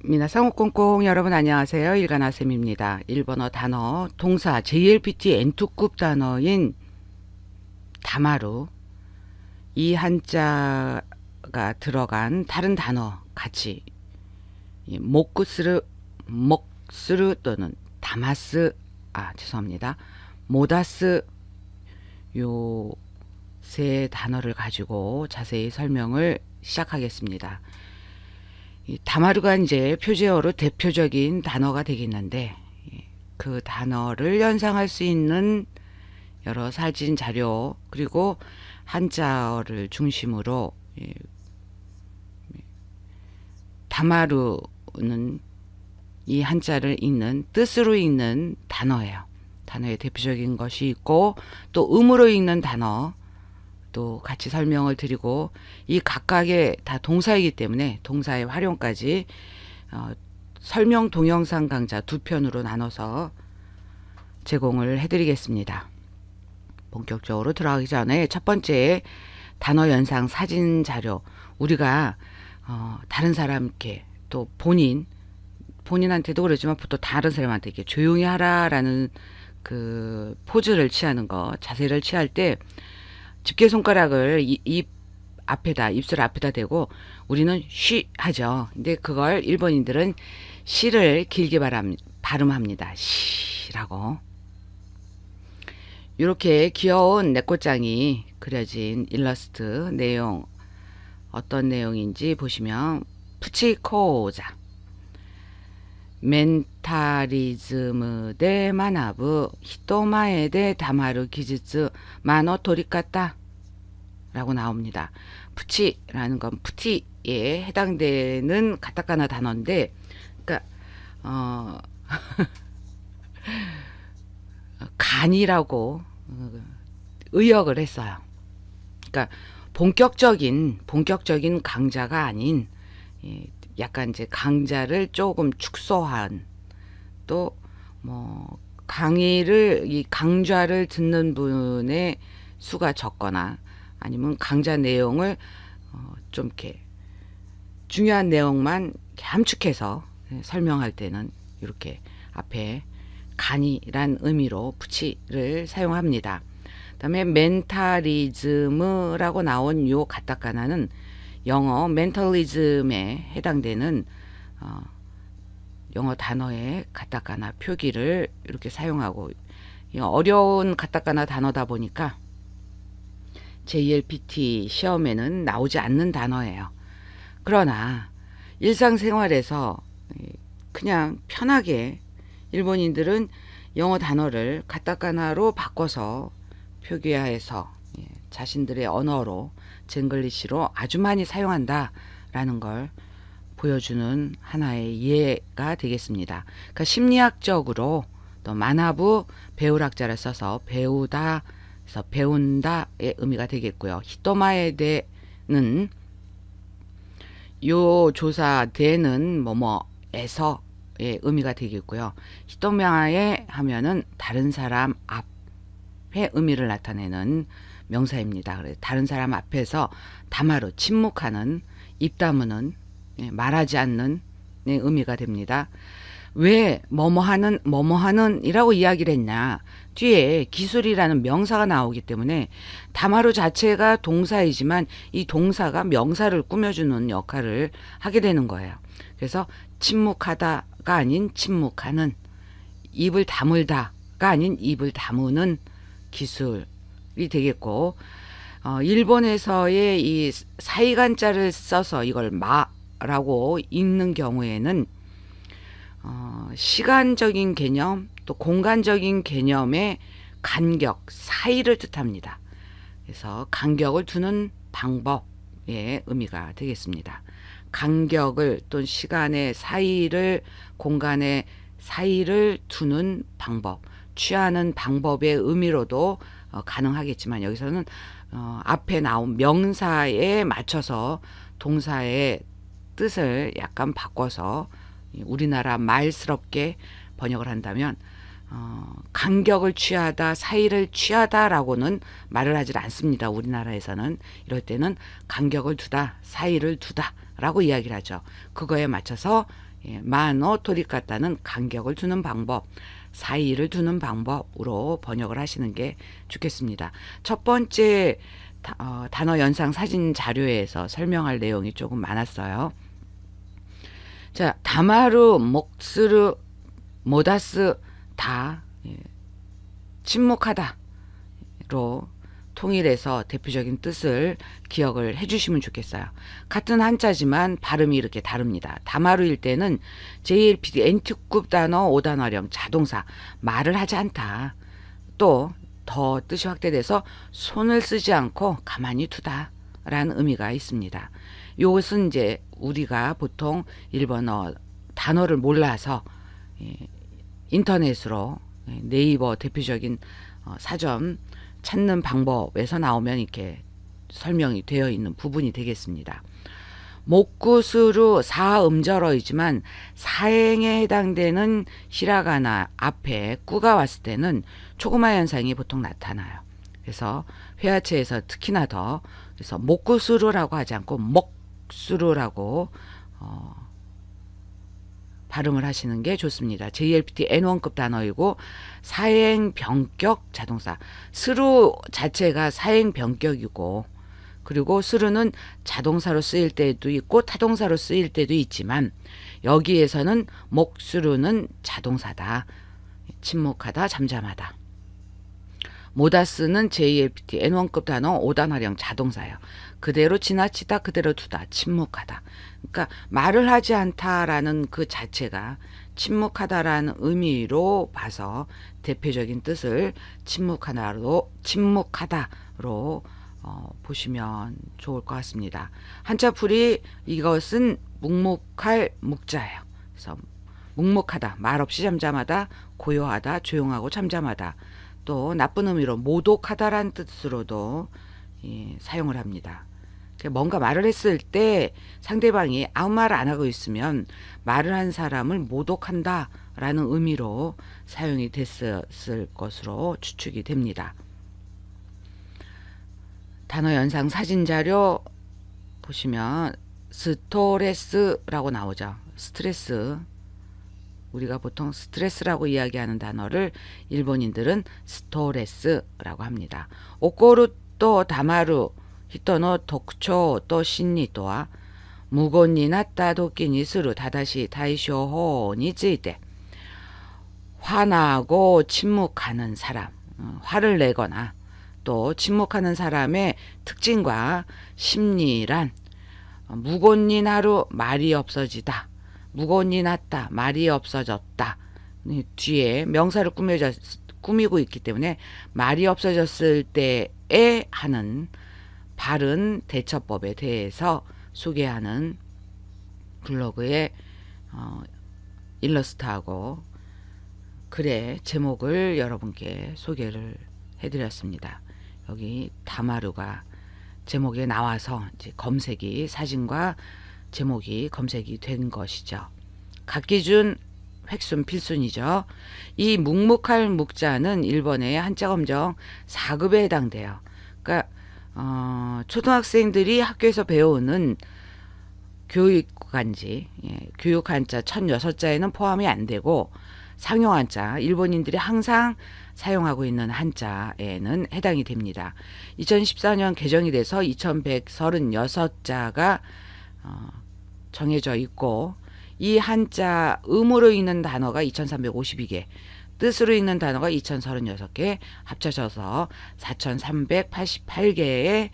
미나상 꽁꽁 여러분 안녕하세요. 일간아쌤입니다. 일본어 단어 동사 JLPT N2급 단어인 다마루 이 한자가 들어간 다른 단어 같이 목스르 또는 다마스 죄송합니다. 모다스 요 세 단어를 가지고 자세히 설명을 시작하겠습니다. 이 다마루가 이제 표제어로 대표적인 단어가 되겠는데 그 단어를 연상할 수 있는 여러 사진 자료 그리고 한자어를 중심으로 다마루는 이 한자를 읽는 뜻으로 읽는 단어예요. 단어의 대표적인 것이 있고 또 음으로 읽는 단어 또 같이 설명을 드리고 이 각각의 다 동사이기 때문에 동사의 활용까지 설명 동영상 강좌 두 편으로 나눠서 제공을 해드리겠습니다. 본격적으로 들어가기 전에 첫 번째 단어 연상 사진 자료 우리가 다른 사람께 또 본인한테도 그러지만 보통 다른 사람한테 이렇게 조용히 하라라는 그 포즈를 취하는 거 자세를 취할 때 집게 손가락을 입술 앞에다 대고 우리는 쉬 하죠. 근데 그걸 일본인들은 시를 길게 발음합니다. 시라고. 이렇게 귀여운 내꽃장이 그려진 일러스트 내용 어떤 내용인지 보시면 푸치코자 멘탈리즘 대 마나부 히토마에 대 다마루 기즈츠 마노 토리카타 라고 나옵니다. 푸치라는 건 푸티에 해당되는 가타카나 단어인데 그러니까 간이라고 의역을 했어요. 그러니까 본격적인 강자가 아닌 약간 이제 강자를 조금 축소한 또 뭐 이 강좌를 듣는 분의 수가 적거나 아니면 강좌 내용을 좀 이렇게 중요한 내용만 함축해서 설명할 때는 이렇게 앞에 간이란 의미로 푸치를 사용합니다. 그다음에 멘탈리즘이라고 나온 요 가타카나는 영어 멘탈리즘에 해당되는 영어 단어의 가타카나 표기를 이렇게 사용하고 어려운 가타카나 단어다 보니까 JLPT 시험에는 나오지 않는 단어예요. 그러나 일상생활에서 그냥 편하게 일본인들은 영어 단어를 가타카나로 바꿔서 표기화해서 자신들의 언어로 젠글리시로 아주 많이 사용한다라는 걸 보여주는 하나의 예가 되겠습니다. 그러니까 심리학적으로 또 만화부 배울학자를 써서 배우다 그래서 배운다의 의미가 되겠고요. 히토마에 대는 요 조사 대는 뭐뭐에서의 의미가 되겠고요. 히토마에 하면은 다른 사람 앞의 의미를 나타내는 명사입니다. 그래서 다른 사람 앞에서 다마루 침묵하는 입 다무는 말하지 않는 의미가 됩니다. 왜 뭐뭐하는 이라고 이야기를 했냐 뒤에 기술이라는 명사가 나오기 때문에 다마루 자체가 동사이지만 이 동사가 명사를 꾸며주는 역할을 하게 되는 거예요. 그래서 침묵하다가 아닌 침묵하는 입을 다물다가 아닌 입을 다무는 기술이 되겠고 일본에서의 이 사이간자를 써서 이걸 마라고 읽는 경우에는 시간적인 개념 또 공간적인 개념의 간격 사이를 뜻합니다. 그래서 간격을 두는 방법의 의미가 되겠습니다. 간격을 또는 시간의 사이를 공간의 사이를 두는 방법 취하는 방법의 의미로도 가능하겠지만 여기서는 앞에 나온 명사에 맞춰서 동사의 뜻을 약간 바꿔서 우리나라 말스럽게 번역을 한다면 간격을 취하다, 사이를 취하다라고는 말을 하질 않습니다. 우리나라에서는 이럴 때는 간격을 두다, 사이를 두다라고 이야기를 하죠. 그거에 맞춰서 마노 토리카타는 간격을 두는 방법, 사이를 두는 방법으로 번역을 하시는 게 좋겠습니다. 첫 번째 단어 연상 사진 자료에서 설명할 내용이 조금 많았어요. 자, 다마루, 목스르, 모다스 다 침묵하다로 통일해서 대표적인 뜻을 기억을 해주시면 좋겠어요. 같은 한자지만 발음이 이렇게 다릅니다. 다마루일 때는 JLPT N특급 단어 5단어령 자동사 말을 하지 않다. 또 더 뜻이 확대돼서 손을 쓰지 않고 가만히 두다 라는 의미가 있습니다. 이것은 이제 우리가 보통 일본어 단어를 몰라서 인터넷으로 네이버 대표적인 사전 찾는 방법에서 나오면 이렇게 설명이 되어 있는 부분이 되겠습니다. 목구스루 사음절어이지만 사행에 해당되는 히라가나 앞에 꾸가 왔을 때는 초고마 현상이 보통 나타나요. 그래서 회화체에서 특히나 더 그래서 목구스루라고 하지 않고 목수루라고 발음을 하시는 게 좋습니다. JLPT N1급 단어이고 사행 변격 자동사 스루 자체가 사행 변격이고 그리고 스루는 자동사로 쓰일 때도 있고 타동사로 쓰일 때도 있지만 여기에서는 목스루는 자동사다. 침묵하다, 잠잠하다. 모다스는 JLPT N1급 단어 5단어령 자동사예요. 그대로 지나치다, 그대로 두다, 침묵하다. 그러니까 말을 하지 않다라는 그 자체가 침묵하다라는 의미로 봐서 대표적인 뜻을 침묵하다로 보시면 좋을 것 같습니다. 한자풀이 이것은 묵묵할 묵자예요. 그래서 묵묵하다, 말없이 잠잠하다, 고요하다, 조용하고 잠잠하다. 또 나쁜 의미로 모독하다라는 뜻으로도 사용을 합니다. 뭔가 말을 했을 때 상대방이 아무 말 안 하고 있으면 말을 한 사람을 모독한다라는 의미로 사용이 됐을 것으로 추측이 됩니다. 단어 연상 사진 자료 보시면 스토레스라고 나오죠. 스트레스. 우리가 보통 스트레스라고 이야기하는 단어를 일본인들은 스토레스라고 합니다. 오코루 또 다마루 히토노 독초 또 신니 또와 무곤니 나tta 도끼にする 다다시 다이쇼호について 화나고 침묵하는 사람, 화를 내거나 또 침묵하는 사람의 특징과 심리란 무곤니 나루 말이 없어지다, 무곤니 나tta 말이 없어졌다. 뒤에 명사를 꾸미고 있기 때문에 말이 없어졌을 때에 하는 바른 대처법에 대해서 소개하는 블로그에 일러스트하고 글의 제목을 여러분께 소개를 해드렸습니다. 여기 다마루가 제목에 나와서 이제 검색이 사진과 제목이 검색이 된 것이죠. 각기준 획순 필순이죠. 이 묵묵할 묵자는 일본의 한자 검정 4급에 해당돼요. 그러니까 초등학생들이 학교에서 배우는 교육간지, 교육 한자 1006자에는 포함이 안 되고 상용 한자, 일본인들이 항상 사용하고 있는 한자에는 해당이 됩니다. 2014년 개정이 돼서 2136자가 정해져 있고 이 한자 음으로 읽는 단어가 2352개, 뜻으로 읽는 단어가 2036개 합쳐져서 4388개의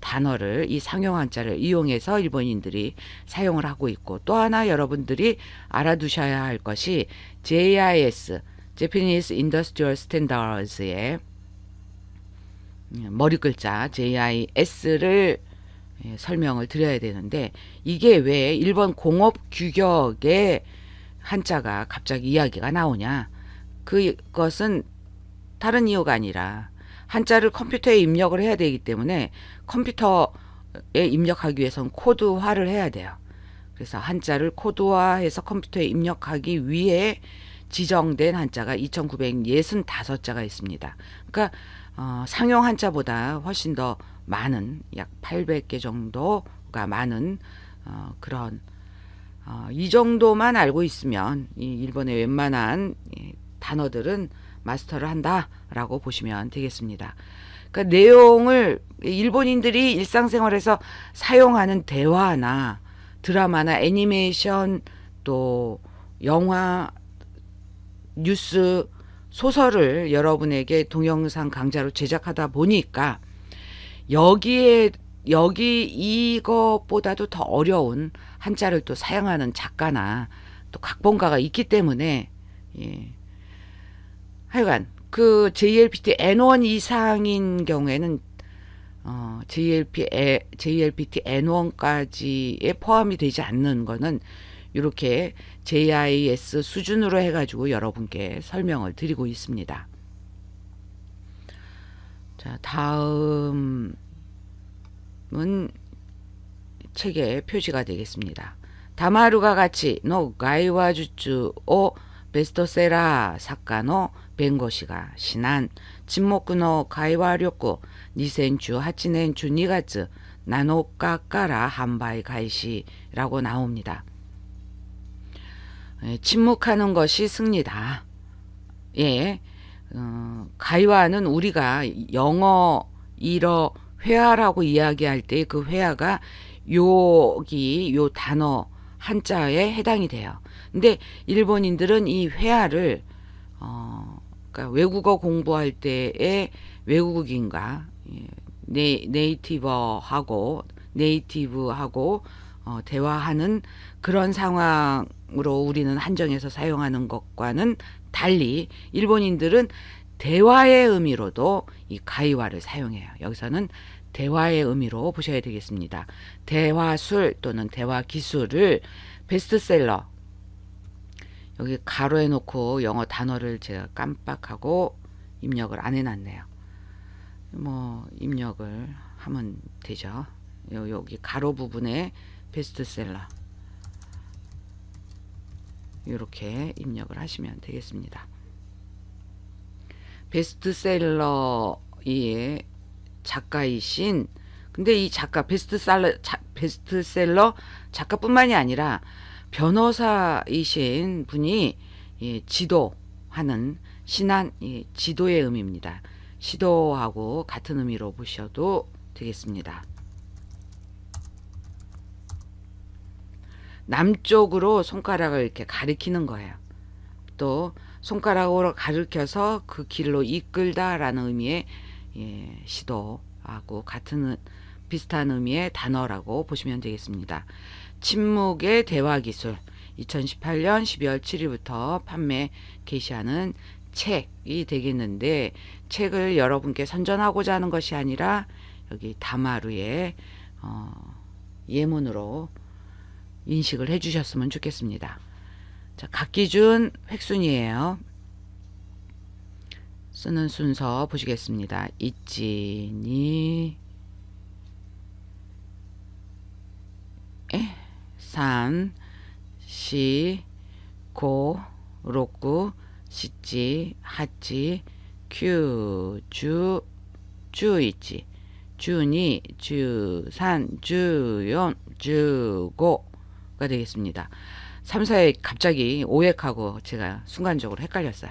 단어를 이 상용 한자를 이용해서 일본인들이 사용을 하고 있고 또 하나 여러분들이 알아두셔야 할 것이 JIS, Japanese Industrial Standards의 머리 글자 JIS를 설명을 드려야 되는데 이게 왜 일본 공업 규격의 한자가 갑자기 이야기가 나오냐? 그것은 다른 이유가 아니라 한자를 컴퓨터에 입력을 해야 되기 때문에 컴퓨터에 입력하기 위해서는 코드화를 해야 돼요. 그래서 한자를 코드화해서 컴퓨터에 입력하기 위해 지정된 한자가 2,965자가 있습니다. 그러니까 상용 한자보다 훨씬 더 많은 약 800개 정도가 많은 그런 이 정도만 알고 있으면 이 일본의 웬만한 단어들은 마스터를 한다라고 보시면 되겠습니다. 그러니까 내용을 일본인들이 일상생활에서 사용하는 대화나 드라마나 애니메이션 또 영화, 뉴스, 소설을 여러분에게 동영상 강좌로 제작하다 보니까 여기 이것보다도 더 어려운 한자를 또 사용하는 작가나 또 각본가가 있기 때문에 하여간 그 JLPT N1 이상인 경우에는 JLPT N1까지에 포함이 되지 않는 거는 이렇게 JIS 수준으로 해가지고 여러분께 설명을 드리고 있습니다. 자, 다음은 책의 표지가 되겠습니다. 다마루가 같이 노 가이와 주츠 오 베스트셀러 작가의弁護士が 신한沈黙の会話力2018年12月7日から販売開始라고 나옵니다. 침묵하는 것이 승리다. 예, 가이와는 우리가 영어 일어 회화라고 이야기할 때 그 회화가 여기 요 단어 한자에 해당이 돼요. 근데 일본인들은 이 회화를 그러니까 외국어 공부할 때의 외국인과 네이티브하고 대화하는 그런 상황으로 우리는 한정해서 사용하는 것과는 달리 일본인들은 대화의 의미로도 이 가이와를 사용해요. 여기서는 대화의 의미로 보셔야 되겠습니다. 대화술 또는 대화 기술을 베스트셀러, 여기 가로해 놓고 영어 단어를 제가 깜빡하고 입력을 안 해놨네요. 뭐 입력을 하면 되죠. 여기 가로 부분에 베스트셀러 이렇게 입력을 하시면 되겠습니다. 베스트셀러의 작가이신, 근데 이 작가 베스트셀러 작가뿐만이 아니라 변호사이신 분이 지도하는 신한 지도의 의미입니다. 시도하고 같은 의미로 보셔도 되겠습니다. 남쪽으로 손가락을 이렇게 가리키는 거예요. 또 손가락으로 가리켜서 그 길로 이끌다라는 의미의 시도하고 같은 비슷한 의미의 단어라고 보시면 되겠습니다. 침묵의 대화 기술 2018년 12월 7일부터 판매 개시하는 책이 되겠는데, 책을 여러분께 선전하고자 하는 것이 아니라 여기 다마루의 예문으로 인식을 해주셨으면 좋겠습니다. 자, 각기준 획순이에요. 쓰는 순서 보시겠습니다. 이찌니 3, 4, 5, 6, 7, 8, 9, 10, 11, 12, 13, 14, 15가 되겠습니다. 3, 4획 갑자기 5획하고 제가 순간적으로 헷갈렸어요.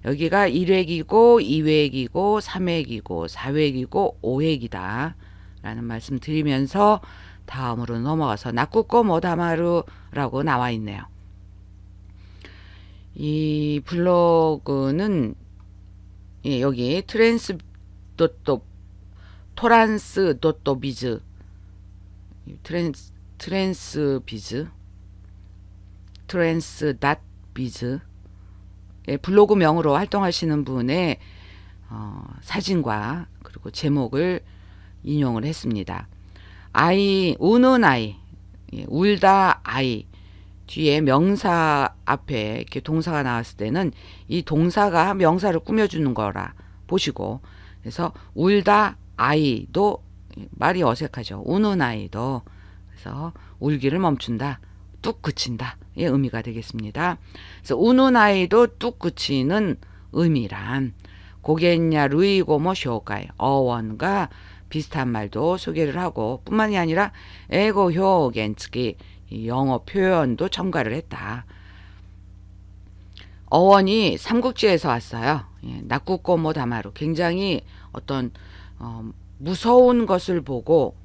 여기가 1획이고 2획이고 3획이고 4획이고 5획이다 라는 말씀 드리면서 다음으로 넘어가서 나쿠코 모다마루라고 나와 있네요. 이 블로그는 여기 트랜스비즈 블로그명으로 활동하시는 분의 사진과 그리고 제목을 인용을 했습니다. 우는 아이, 울다 아이 뒤에 명사 앞에 이렇게 동사가 나왔을 때는 이 동사가 명사를 꾸며주는 거라 보시고, 그래서 울다 아이도 말이 어색하죠. 우는 아이도 그래서 울기를 멈춘다, 뚝 그친다 의미가 되겠습니다. 그래서 우는 아이도 뚝 그치는 의미란 고겠냐 루이고모 쇼가이 어원과 비슷한 말도 소개를 하고 뿐만이 아니라 에고 효겐츠기 영어 표현도 첨가를 했다. 어원이 삼국지에서 왔어요. 낙구꼬모 다마루 굉장히 어떤 무서운 것을 보고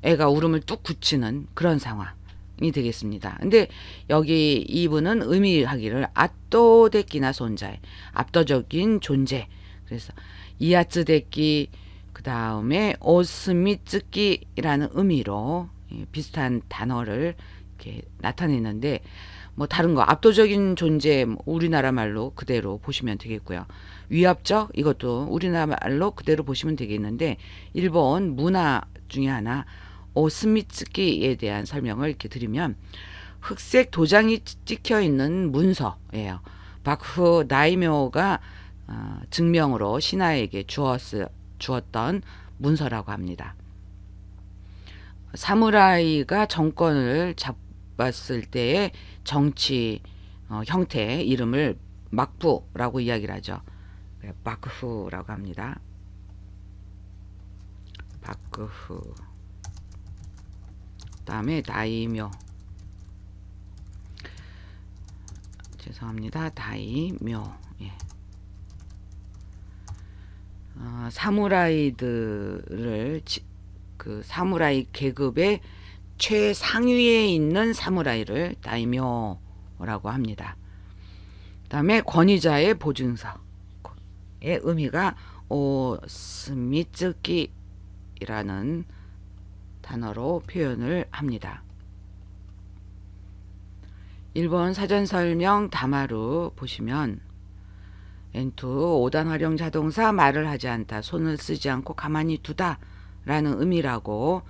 애가 울음을 뚝 굳히는 그런 상황이 되겠습니다. 근데 여기 이분은 의미하기를 압도데끼나 손자에 압도적인 존재. 그래서 이아츠데끼 그 다음에 오스미츠끼라는 의미로 비슷한 단어를 이렇게 나타내는데 뭐 다른 거 압도적인 존재 우리나라 말로 그대로 보시면 되겠고요. 위협적 이것도 우리나라 말로 그대로 보시면 되겠는데 일본 문화 중에 하나 오스미츠키에 대한 설명을 이렇게 드리면 흑색 도장이 찍혀 있는 문서예요.幕府 다이묘가 증명으로 신하에게 주었던 문서라고 합니다. 사무라이가 정권을 잡았을 때의 정치 형태 이름을 막부라고 이야기를 하죠. 막후라고 합니다. 막후. 다음에 다이묘. 죄송합니다. 다이묘. 예. 사무라이들을 그 사무라이 계급의 최상위에 있는 사무라이를 다이묘라고 합니다. 그다음에 권위자의 보증서의 의미가 오스미츠키라는 단어로 표현을 합니다. 일본 사전 설명 다마루 보시면 엔투 5단 활용 자동사 말을 하지 않다 손을 쓰지 않고 가만히 두다 라는 의미라고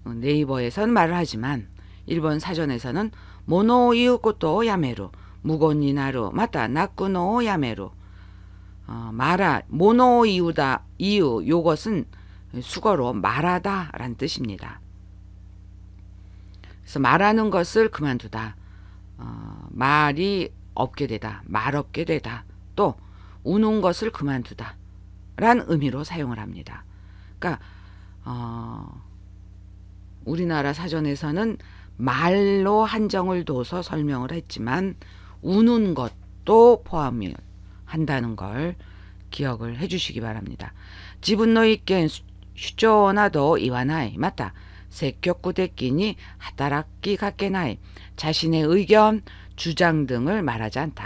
네이버에서는 말을 하지만 일본 사전에서는 모노 이우코토 야메루 무곤니나루 마타 나쿠노 야메루 말아 모노 이우다 이유 요것은 수거로 말하다 라는 뜻입니다. 그래서 말하는 것을 그만두다 말이 없게 되다 말 없게 되다 또 우는 것을 그만두다 라는 의미로 사용을 합니다. 그러니까 우리나라 사전에서는 말로 한정을 둬서 설명을 했지만 우는 것도 포함을 한다는 걸 기억을 해주시기 바랍니다. 지분노意見 主張など言わないまた積極的に働きかけない자신의 의견, 주장 등을 말하지 않다.